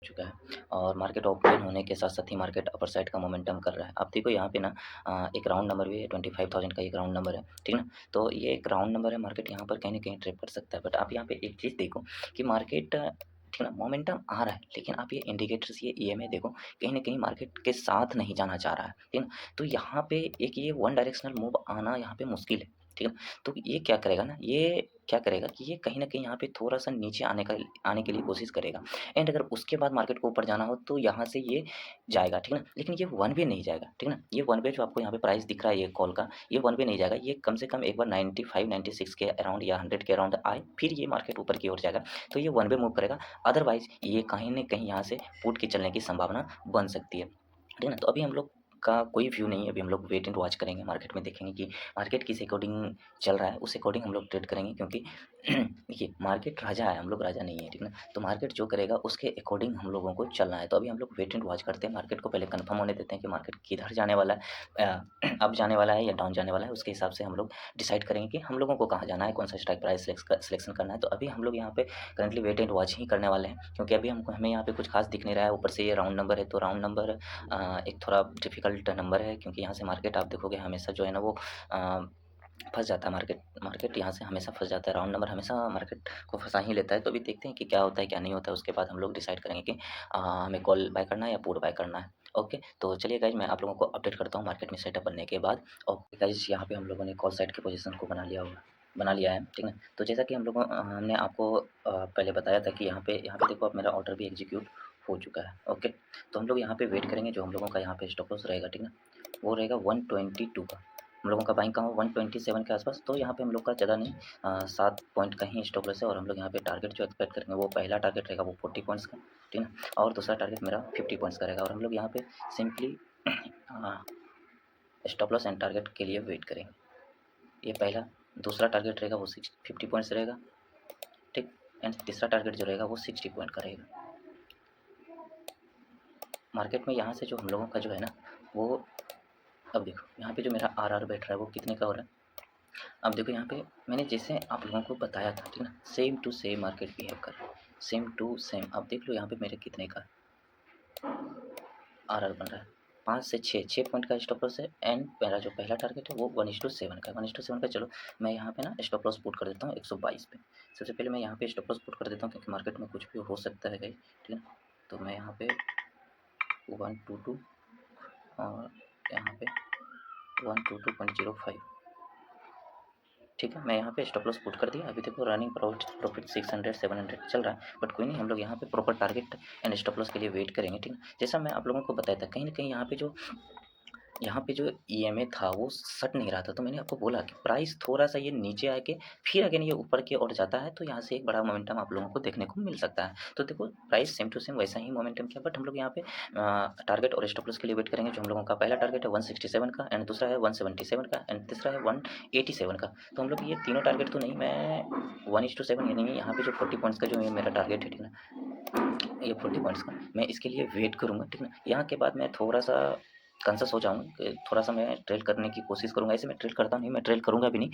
चुका है और मार्केट ओपन होने के साथ-साथ ही मार्केट अपर साइड का मोमेंटम कर रहा है। आप देखो यहाँ पे ना एक राउंड नंबर भी है 25,000 का एक राउंड नंबर है, ठीक है ना? तो ये एक राउंड नंबर है, मार्केट यहाँ पर कहीं न कहीं ट्रेड कर सकता है। बट आप यहाँ पे एक चीज़ देखो कि मार्केट ठीक है ना, मोमेंटम आ रहा है, लेकिन आप ये इंडिकेटर्स, ये ईएमए देखो, कहीं न कहीं मार्केट के साथ नहीं जाना चाह रहा है, ठीक है ना? तो यहाँ पे एक ये वन डायरेक्शनल मूव आना यहाँ पे मुश्किल है, ठीक है? तो ये क्या करेगा ना, ये क्या करेगा कि ये कहीं न कहीं यहाँ पे थोड़ा-सा नीचे आने के लिए कोशिश करेगा। एंड अगर उसके बाद मार्केट को ऊपर जाना हो तो यहाँ से ये जाएगा, ठीक है ना? लेकिन ये वन वे नहीं जाएगा, ठीक है ना? ये वन वे जो आपको यहाँ पे प्राइस दिख रहा है ये कॉल का, ये वन वे नहीं जाएगा। ये कम से कम एक बार 95-96 के अराउंड या 100 के अराउंड आए, फिर ये मार्केट ऊपर की ओर जाएगा, तो ये वन वे मूव करेगा। अदरवाइज़ ये कहीं न कहीं यहाँ से पुट के चलने की संभावना बन सकती है, ठीक है ना? तो अभी हम लोग का कोई व्यू नहीं है, अभी हम लोग वेट एंड वॉच करेंगे, मार्केट में देखेंगे कि मार्केट किस अकॉर्डिंग चल रहा है, उस अकॉर्डिंग हम लोग ट्रेड करेंगे क्योंकि देखिए मार्केट राजा है, हम लोग राजा नहीं है, ठीक है ना? तो मार्केट जो करेगा उसके अकॉर्डिंग हम लोगों को चलना है। तो अभी हम लोग वेट एंड वॉच करते हैं, मार्केट को पहले कन्फर्म होने देते हैं कि मार्केट किधर जाने वाला है, अप जाने वाला है या डाउन जाने वाला है, उसके हिसाब से हम लोग डिसाइड करेंगे कि हम लोगों को कहाँ जाना है, कौन-सा स्ट्राइक प्राइस सिलेक्शन करना है। तो अभी हम लोग यहाँ पे करंटली वेट एंड वॉच ही करने वाले हैं क्योंकि अभी हमको हमें यहाँ पे कुछ खास दिख नहीं रहा है, ऊपर से ये राउंड नंबर है, तो राउंड नंबर एक थोड़ा डिफ़िकल्ट नंबर है क्योंकि यहाँ से मार्केट आप देखोगे हमेशा जो है ना वो फँस जाता है, मार्केट मार्केट यहाँ से हमेशा फँस जाता है, राउंड नंबर हमेशा मार्केट को फँसा ही लेता है। तो अभी देखते हैं कि क्या होता है, क्या नहीं होता है, उसके बाद हम लोग डिसाइड करेंगे कि हमें कॉल बाय करना है या पुट बाय करना है। ओके, तो चलिए गाइज़ मैं आप लोगों को अपडेट करता हूँ मार्केट में सेटअप बनने के बाद। ओके गाइज़, यहाँ पे हम लोगों ने कॉल साइड की पोज़ीशन को बना लिया है, ठीक है। तो जैसा कि हमने आपको पहले बताया था कि यहाँ पे देखो अब मेरा ऑर्डर भी एग्ज़ीक्यूट हो चुका है। ओके, तो हम लोग यहाँ पे वेट करेंगे, जो हम लोगों का यहाँ पे स्टॉप लॉस रहेगा, ठीक है ना? वो रहेगा 122 का। हम लोगों का बाइंग कहाँ हो 127 के आस-पास, तो यहाँ पे हम लोग का ज़्यादा नहीं 7 पॉइंट का ही स्टॉप लॉस है और हम लोग यहाँ पे टारगेट जो एक्सपेक्ट करेंगे वो पहला टारगेट रहेगा वो 40 पॉइंट्स का, ठीक है ना? और दूसरा टारगेट मेरा 50 पॉइंट्स का रहेगा और हम लोग यहाँ पे simply a, stop loss and target के लिए वेट करेंगे। ये पहला, दूसरा टारगेट रहेगा वो 50 पॉइंट्स रहेगा, ठीक? एंड तीसरा टारगेट जो रहेगा वो 60 पॉइंट का रहेगा। मार्केट में यहाँ से जो हम लोगों का जो है ना वो, अब देखो यहाँ पे जो मेरा आरआर बैठ रहा है वो कितने का हो रहा है। अब देखो यहाँ पे मैंने जैसे आप लोगों को बताया था, ठीक है ना, same to same market behave कर रहा है, सेम टू सेम। अब देख लो यहाँ पे मेरे कितने का आरआर बन रहा है, 5 से 6 पॉइंट का स्टॉप लॉस है एंड मेरा जो पहला टारगेट है वो 1:7 का है, 1:7 का। चलो मैं यहाँ पे ना स्टॉप लॉस पुट कर देता हूँ 122 पे। सबसे पहले मैं यहाँ पे स्टॉप लॉस पुट कर देता हूँ क्योंकि मार्केट में कुछ भी हो सकता है गाइस, ठीक है ना। तो मैं यहाँ पे 122 और यहाँ पे 122.05, ठीक है। मैं यहाँ पे स्टॉप लॉस पुट कर दिया। अभी देखो रनिंग प्रॉफिट 600-700 चल रहा है, बट कोई नहीं, हम लोग यहाँ पे proper target and stop loss के लिए वेट करेंगे, ठीक है। जैसा मैं आप लोगों को बताया था, कहीं न कहीं यहाँ पे जो ईएमए था वो सट नहीं रहा था, तो मैंने आपको बोला कि प्राइस थोड़ा-सा ये नीचे आके फिर अगेन ये ऊपर की ओर जाता है, तो यहाँ से एक बड़ा मोमेंटम आप लोगों को देखने को मिल सकता है। तो देखो प्राइस सेम टू सेम वैसा ही मोमेंटम किया, बट हम लोग यहाँ पे टारगेट और स्टॉप लॉस के लिए वेट करेंगे। जो हम लोगों का पहला टारगेट है 167 का एंड दूसरा है 177 का एंड तीसरा है 187 का। तो हम लोग ये तीनों टारगेट तो नहीं, मैं 1:7 यानी यहाँ पे जो 40 पॉइंट्स का जो ये मेरा टारगेट है, ठीक है ना? ये 40 पॉइंट्स का मैं इसके लिए वेट करूँगा, ठीक है ना? यहाँ के बाद मैं थोड़ा-सा कॉन्शियस हो जाऊँगा कि थोड़ा-सा मैं ट्रेल करने की कोशिश करूँगा। ऐसे मैं ट्रेल करता नहीं, मैं ट्रेल करूँगा भी नहीं।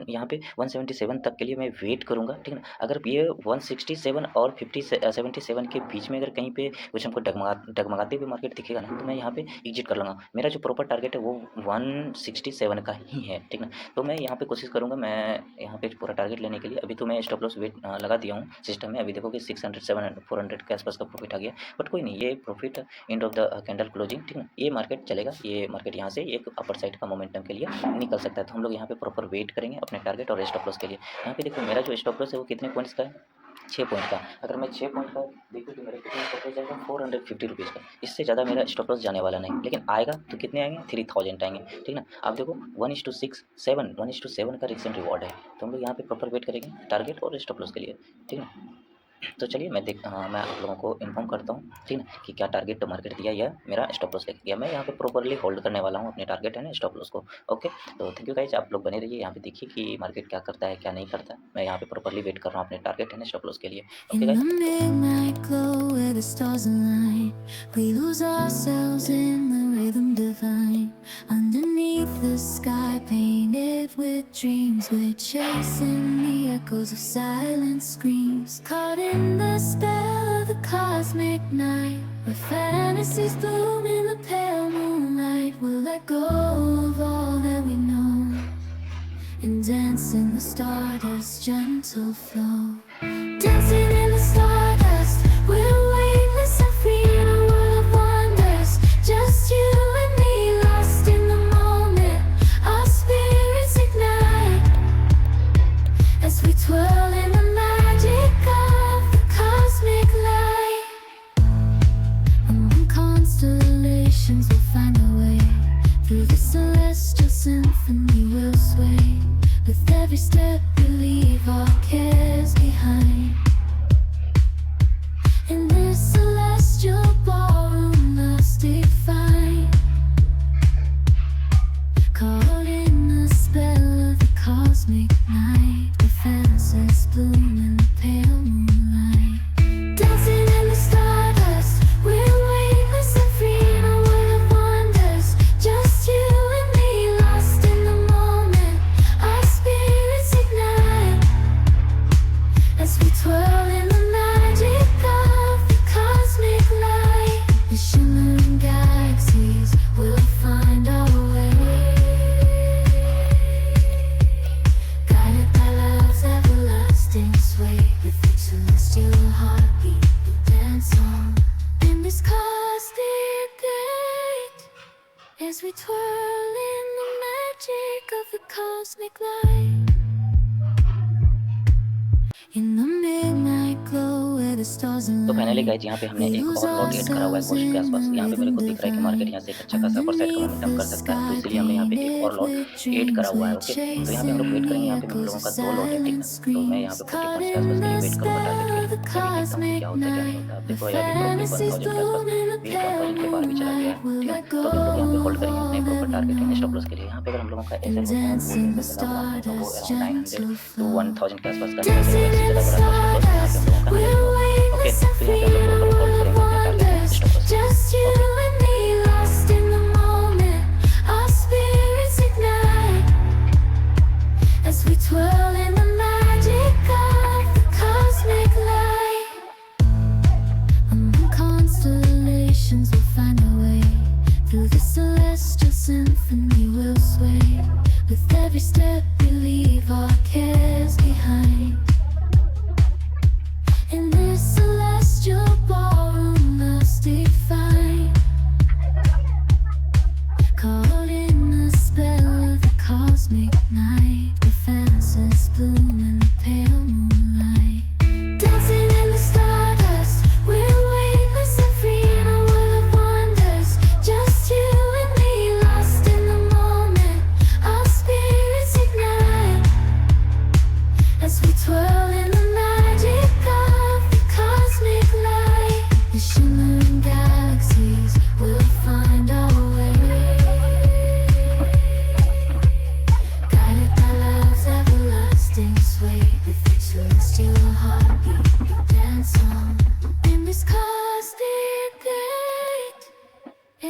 यहाँ पे 177 तक के लिए मैं वेट करूँगा, ठीक है ना? अगर ये 167 और 77 के बीच में अगर कहीं पे कुछ हमको डगमगाते हुए मार्केट दिखेगा ना, तो मैं यहाँ पे एग्ज़िट कर लूँगा। मेरा जो प्रॉपर टारगेट है वो 167 का ही है, ठीक ना? तो मैं यहाँ पे कोशिश करूँगा, मैं यहाँ पे पूरा टारगेट लेने के लिए। अभी तो मैं स्टॉप लॉस लगा दिया हूँ सिस्टम में। अभी देखो कि 600, 700, 400 के आसपास का प्रॉफिट आ गया। बट कोई नहीं, ये profit end of the candle closing, ठीक है ना? ये मार्केट चलेगा, ये मार्केट यहाँ से एक अपर साइड का मोमेंटम के लिए निकल सकता है। तो हम लोग यहाँ पे प्रॉपर वेट करेंगे अपने टारगेट और स्टॉप लॉस के लिए। यहाँ पे देखो मेरा जो स्टॉप लॉस है वो कितने पॉइंट्स का है, 6 पॉइंट का। अगर मैं 6 पॉइंट का देखूँ तो मेरा कितना स्टॉप लॉस जाएगा, 450 रुपीज़ का। इससे ज़्यादा मेरा स्टॉप लॉस जाने वाला नहीं, लेकिन आएगा तो कितने आएंगे, 3000 आएंगे, ठीक ना? आप देखो 1:7 का रिस्क एंड रिवॉर्ड है। तो हम लोग यहाँ पे प्रॉपर वेट करेंगे टारगेट और स्टॉप लॉस के लिए, ठीक है। तो चलिए मैं आप लोगों को इन्फॉर्म करता हूँ, ठीक है, कि क्या टारगेट मार्केट दिया या मेरा स्टॉप लॉस लेके गया। मैं यहाँ पे प्रॉपर्ली होल्ड करने वाला हूँ अपने टारगेट है ना स्टॉप लॉस को। ओके, तो थैंक यू गाइस, आप लोग बने रहिए यहाँ पे, देखिए कि मार्केट क्या करता है क्या नहीं करता है। मैं यहाँ पे प्रॉपर्ली वेट कर रहा हूँ अपने टारगेट है ना स्टॉप लॉस के लिए। Okay In guys. the midnight glow where the stars align, we lose ourselves in the rhythm divine. Underneath the sky painted with dreams, we're chasing the echoes of silent screams. Caught in the spell of the cosmos. cosmic night, where fantasies bloom in the pale moonlight. We'll let go of all that we know and dance in the stardust, gentle flow. Dancing in the stardust, we're weightless and free in a world of wonders. Just you and me, lost in the moment. Our spirits ignite as we twirl in the magic of the cosmic light. Among constellations, we'll find our way. Through the celestial symphony, we'll sway. With every step, we leave our cares behind. In this celestial ballroom, love's defined. Caught in the spell of the cosmic night, the fantasies bloom in the pale moonlight. Dancing in the stardust, we're weightless and free in a world of wonders. Just you and me, lost in the moment. Our spirits ignite as we twirl in the magic of the cosmic light. The shimmering galaxies will find our way, guided by love's everlasting sway. With each celestial heartbeat, we dance on in this cosmic gate as we twirl in the magic of the cosmic light. In the midnight glow where the stars align. तो finally guys यहाँ पे हमने एक और lot add करा हुआ है coast के आसपास। यहाँ पे मेरे को दिख रहा है कि मार्केट यहाँ से एक अच्छा खासा अपर साइड का मोमेंटम कर सकता है, तो इसलिए हमने यहाँ पे एक और लॉट ऐड करा हुआ है। ओके, तो यहाँ पे हम लोग वेट करेंगे। यहाँ पे हम लोगों का 2 लॉट है, ठीक है। तो मैं यहाँ पे 40 पॉइंट्स के आसपास के लिए वेट करूँगा टारगेट के लिए। अभी देखता हूँ क्या होता है क्या नहीं होता। आप देखो यहाँ पे प्रॉफिट 1000 के आसपास भी 1000 के पार भी चला गया है, ठीक है। तो हम लोग यहाँ पे होल्ड करेंगे अपने प्रॉपर टारगेट के स्टॉप लॉस के लिए। यहाँ पे अगर हम लोगों का ऐसे होता है तो वो अराउंड 900 to 1000 के आसपास का ओके, तो यहाँ पे हम लोग होल्ड करेंगे अपने target stop loss. Just you and me, lost in the moment. Our spirits ignite as we twirl in the magic of the cosmic light. Among constellations, we'll find our way. Through the celestial symphony, we'll sway. With every step, we leave our cares behind. In this celestial ballroom, love's defined. Caught in the spell of the cosmic night, the fantasies bloom in the pale moonlight. Dancing in the stardust, we're weightless and free in a world of wonders. Just you and me, lost in the moment. Our spirits ignite as we twirl in the magic of the cosmic light. The shimmering galaxies will find our way, guided by love's everlasting sway. With each celestial heartbeat, we dance on in this cosmic gate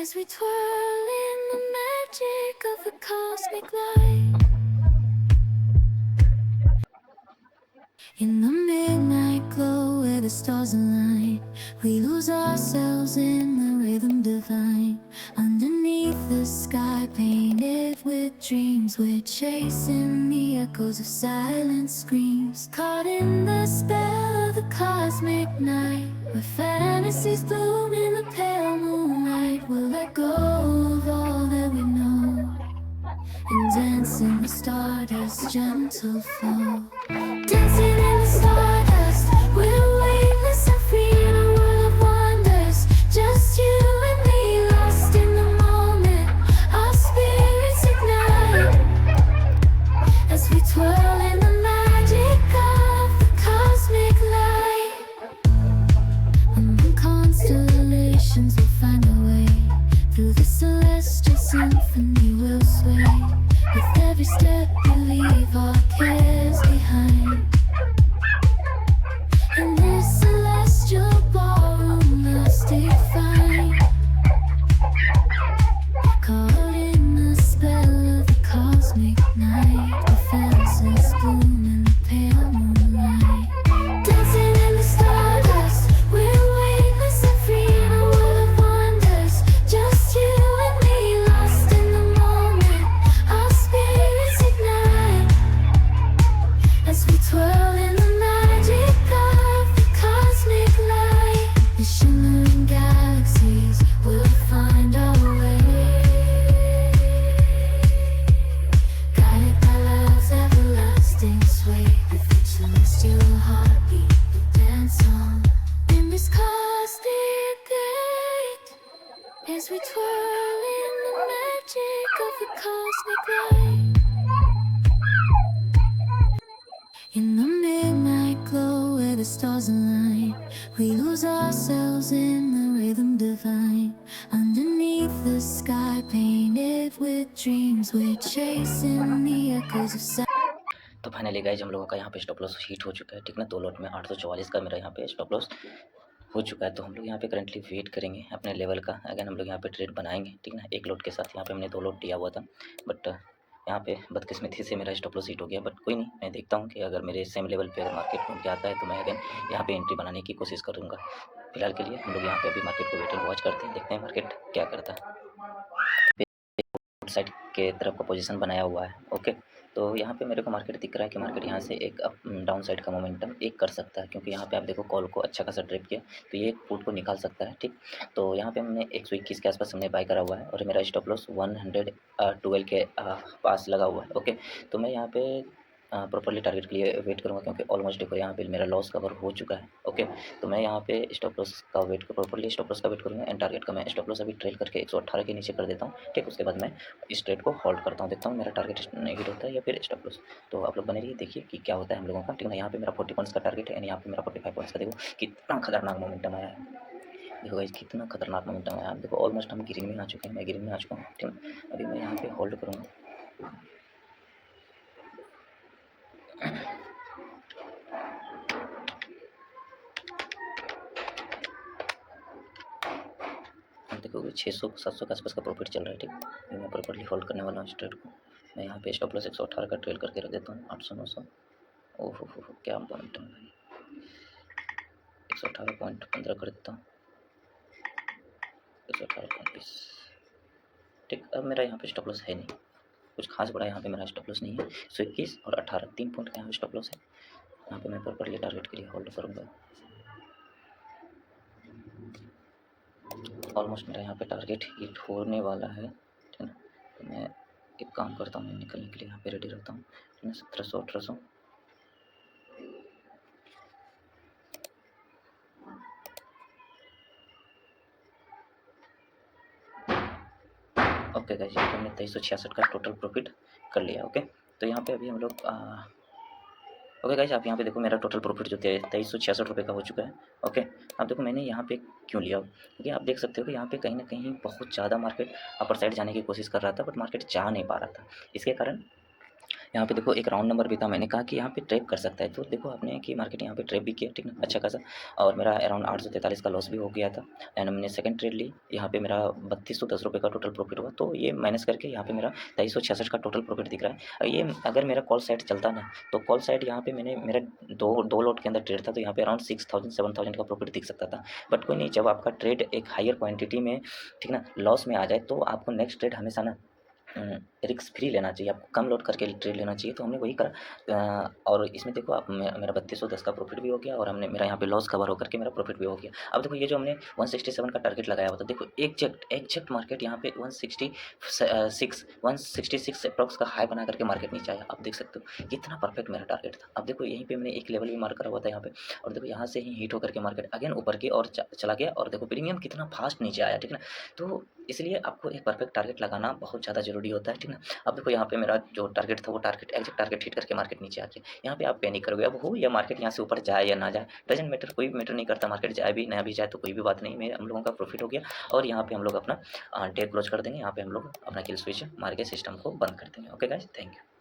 as we twirl in the magic of the cosmic light. In the midnight glow where the stars align, we lose ourselves in the rhythm divine. Underneath the sky painted with dreams, we're chasing the echoes of silent screams. Caught in the spell of the cosmic night, where fantasies bloom in the pale moonlight. We'll let go of all that we know and dance in the stardust, gentle flow. Dancing in the stardust, we're weightless and free in a world of wonders. Just you and me, lost in the moment. Our spirits ignite as we twirl in the magic of the cosmic light. Among constellations, we'll find our way. Through the celestial symphony, we'll sway. With every step, we leave our cares behind. as we twirl in the magic of the cosmic light. In the midnight glow where the stars align, we lose ourselves in the rhythm divine. Underneath the sky painted with dreams, we're chasing the echoes of sound. तो finally guys हम लोगों का यहाँ पे stop loss hit हो चुका है, ठीक ना। 2 लॉट में 844 का मेरा यहाँ पे स्टॉप लॉस हो चुका है। तो हम लोग यहाँ पे करंटली वेट करेंगे अपने लेवल का। अगर हम लोग यहाँ पे ट्रेड बनाएंगे, ठीक ना। 1 लॉट के साथ यहाँ पे हमने 2 लॉट दिया हुआ था, बट यहाँ पे बदकिस्मती से मेरा स्टॉप लॉस हिट हो गया। बट कोई नहीं, मैं देखता हूँ कि अगर मेरे सेम लेवल पे अगर मार्केट घूम के आता है तो मैं अगेन यहाँ पे एंट्री बनाने की कोशिश करूँगा। फिलहाल के लिए हम लोग यहाँ पे अभी मार्केट को वेट एंड वॉच करते हैं, देखते हैं मार्केट क्या करता है। साइड के तरफ का पोजीशन बनाया हुआ है, ओके। तो यहाँ पे मेरे को मार्केट दिख रहा है कि मार्केट यहाँ से एक अप डाउन साइड का मोमेंटम एक कर सकता है, क्योंकि यहाँ पे आप देखो कॉल को अच्छा खासा ट्रिप किया, तो ये पुट को निकाल सकता है, ठीक। तो यहाँ पे हमने 121 के आसपास हमने बाय करा हुआ है और मेरा स्टॉप लॉस 112 के पास लगा हुआ है, ओके। तो मैं यहाँ पे प्रॉपर्ली टारगेट के लिए वेट करूँगा, क्योंकि ऑलमोस्ट देखो यहाँ पे मेरा लॉस कवर हो चुका है, ओके। तो मैं यहाँ पे स्टॉप लॉस का वेट प्रॉपर्ली स्टॉप लॉस का वेट करूँगा एंड टारगेट का मैं स्टॉप लॉस अभी ट्रेल करके 118 के नीचे कर देता हूँ, ठीक। उसके बाद मैं इस ट्रेड को होल्ड करता हूँ, देखता हूँ मेरा टारगेट हिट होता है या फिर स्टॉप लॉस। तो आप लोग बने रहिए, देखिए कि क्या होता है हम लोगों का, ठीक है। यहाँ पे मेरा 40 पॉइंट्स का टारगेट है एंड यहाँ पे मेरा 45 पॉइंट्स का। देखो कितना खतरनाक मोमेंटम आया है, देखो गाइस कितना खतरनाक मोमेंटम आया है। देखो ऑलमोस्ट हम ग्रीन में आ चुके हैं, मैं ग्रीन में आ चुका हूँ, ठीक है। अभी मैं यहाँ पे होल्ड करूँगा। देखोगे 600-700 के आसपास का प्रॉफिट चल रहा है, ठीक। ये मैं प्रॉपर्ली होल्ड करने वाला हूँ इस ट्रेड को। मैं यहाँ पे स्टॉप लॉस 118 का ट्रेड करके रख देता हूँ। 800-900, ओहो हो क्या मोमेंटम है। 118.15 कर देता हूँ, 118.20, ठीक। अब मेरा यहाँ पे स्टॉप लॉस है नहीं, कुछ खास बड़ा यहाँ पे मेरा स्टॉप लॉस नहीं है। 121 और 18 3 पॉइंट का यहाँ पे स्टॉप लॉस है। यहाँ पे मैं प्रॉपर्ली टारगेट के लिए होल्ड करूँगा। ऑलमोस्ट मेरा यहाँ पे टारगेट हिट होने वाला है, ठीक है ना। तो मैं एक काम करता हूँ, मैं निकलने के लिए यहाँ पे रेडी रहता हूँ, ठीक है। 1700-1800, ओके गाइस, यहाँ पे हमने 2366 का टोटल प्रॉफिट कर लिया, ओके। तो यहाँ पे अभी हम लोग ओके गाइस, आप यहाँ पे देखो मेरा टोटल प्रॉफिट जो 2366 रुपये का हो चुका है, ओके। अब देखो मैंने यहाँ पे क्यों लिया, क्योंकि आप देख सकते हो कि यहाँ पे कहीं ना कहीं बहुत ज़्यादा मार्केट अपर साइड जाने की कोशिश कर रहा था, बट मार्केट जा नहीं पा रहा था। इसके कारण यहाँ पे देखो एक राउंड नंबर भी था, मैंने कहा कि यहाँ पे ट्रेप कर सकता है, तो देखो आपने कि मार्केट यहाँ पे ट्रेप भी किया, ठीक ना, अच्छा खासा। और मेरा अराउंड 843 का लॉस भी हो गया था एंड हमने सेकंड ट्रेड ली, यहाँ पे मेरा 3210 रुपये का टोटल प्रॉफिट हुआ। तो ये माइनस करके यहाँ पे मेरा 2366 का टोटल प्रॉफिट दिख रहा है। और ये अगर मेरा कॉल साइड चलता ना, तो कॉल साइड यहाँ पे मैंने मेरा दो लॉट के अंदर ट्रेड था, तो यहाँ पे अराउंड 6000-7000 का प्रॉफिट दिख सकता था। बट कोई नहीं, जब आपका ट्रेड एक हायर क्वान्टिटी में, ठीक ना, लॉस में आ जाए, तो आपको नेक्स्ट ट्रेड हमेशा ना रिस्क फ्री लेना चाहिए, आपको कम लोड करके ट्रेड लेना चाहिए। तो हमने वही करा और इसमें देखो आप मेरा 3210 का प्रॉफिट भी हो गया और हमने मेरा यहाँ पे लॉस कवर होकर के मेरा प्रॉफिट भी हो गया। अब देखो ये जो हमने 167 का टारगेट लगाया हुआ था, देखो एग्जैक्ट मार्केट यहाँ पे 166 अप्रॉक्स का हाई बना करके मार्केट नीचे आया। आप देख सकते हो कितना परफेक्ट मेरा टारगेट था। अब देखो यहीं पे मैंने एक लेवल भी मार्क करा हुआ था यहाँ पे, और देखो यहाँ से ही हिट होकर के मार्केट अगेन ऊपर की और चला गया, और देखो प्रीमियम कितना फास्ट नीचे आया, ठीक है ना। तो इसलिए आपको एक परफेक्ट टारगेट लगाना बहुत ज़्यादा ज़रूरी होता है, ठीक ना। अब देखो यहाँ पे मेरा जो टारगेट था वो टारगेट एग्जैक्ट टारगेट हिट करके मार्केट नीचे आ गया। यहाँ पे आप पैनिक करोगे, अब हो या मार्केट यहाँ से ऊपर जाए या ना जाए, डजंट मैटर, कोई भी मैटर नहीं करता। मार्केट जाए भी ना भी जाए तो कोई भी बात नहीं, हम लोगों का प्रॉफिट हो गया और यहाँ पे हम लोग अपना डे क्लोज कर देंगे। यहाँ पे हम लोग अपना किल स्विच मार के सिस्टम को बंद कर देंगे। Okay guys, thank you.